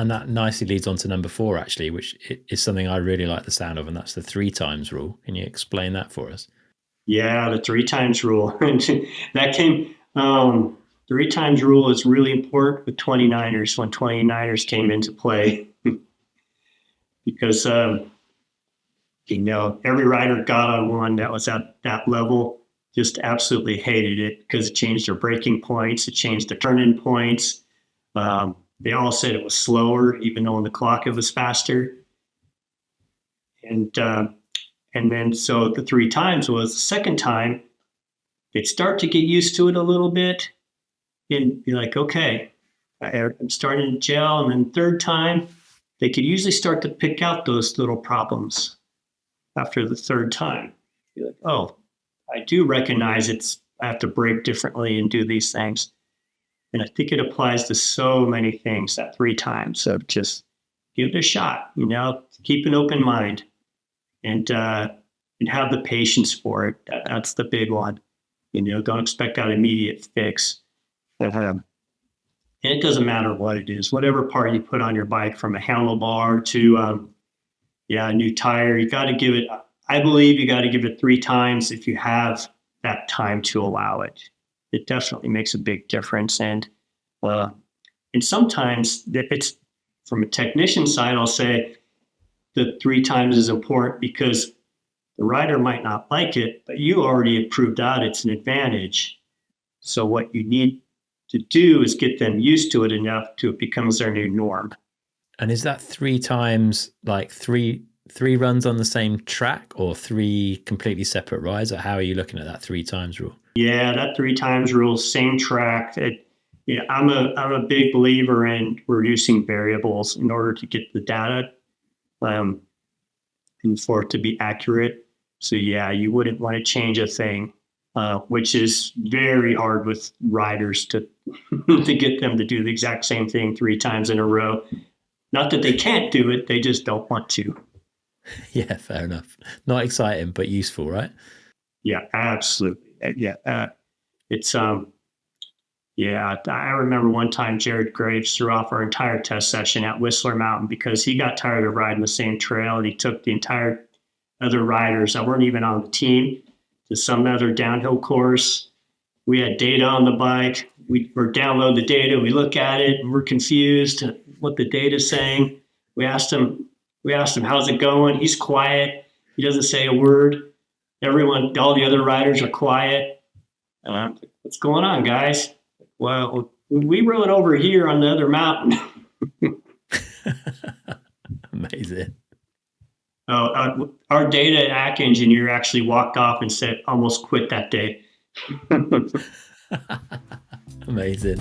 And that nicely leads on to number 4, actually, which is something I really like the sound of, and that's the 3 times rule. Can you explain that for us? Yeah, the 3 times rule. That came, 3 times rule is really important with 29ers when 29ers came into play because, every rider got on one that was at that level, just absolutely hated it because it changed their braking points, it changed their turn-in points. They all said it was slower, even though on the clock it was faster. And then so the 3 times was the second time, they'd start to get used to it a little bit and be like, okay, I'm starting to gel. And then third time, they could usually start to pick out those little problems after the third time. Be like, oh, I do recognize I have to brake differently and do these things. And I think it applies to so many things, that 3 times. So just give it a shot, keep an open mind and have the patience for it. That's the big one. Don't expect that immediate fix. And it doesn't matter what it is, whatever part you put on your bike, from a handlebar to a new tire, I believe you got to give it 3 times if you have that time to allow it. It definitely makes a big difference. And sometimes if it's from a technician side, I'll say the 3 times is important because the rider might not like it, but you already have proved out it's an advantage. So what you need to do is get them used to it enough to it becomes their new norm. And is that 3 times like three runs on the same track or 3 completely separate rides? Or how are you looking at that 3 times rule? Yeah, that 3 times rule, same track. I'm a big believer in reducing variables in order to get the data and for it to be accurate. So yeah, you wouldn't want to change a thing, which is very hard with riders to get them to do the exact same thing 3 times in a row. Not that they can't do it, they just don't want to. Yeah, fair enough. Not exciting, but useful, right? Yeah, absolutely. Yeah, I remember one time Jared Graves threw off our entire test session at Whistler Mountain because he got tired of riding the same trail, and he took the entire other riders that weren't even on the team to some other downhill course. We had data on the bike. We download the data. We look at it, and we're confused what the data's saying. We asked him, how's it going? He's quiet. He doesn't say a word. All the other riders are quiet. What's going on, guys? Well, we rode over here on the other mountain. Amazing. Our data ACK engineer actually walked off and said, almost quit that day. Amazing.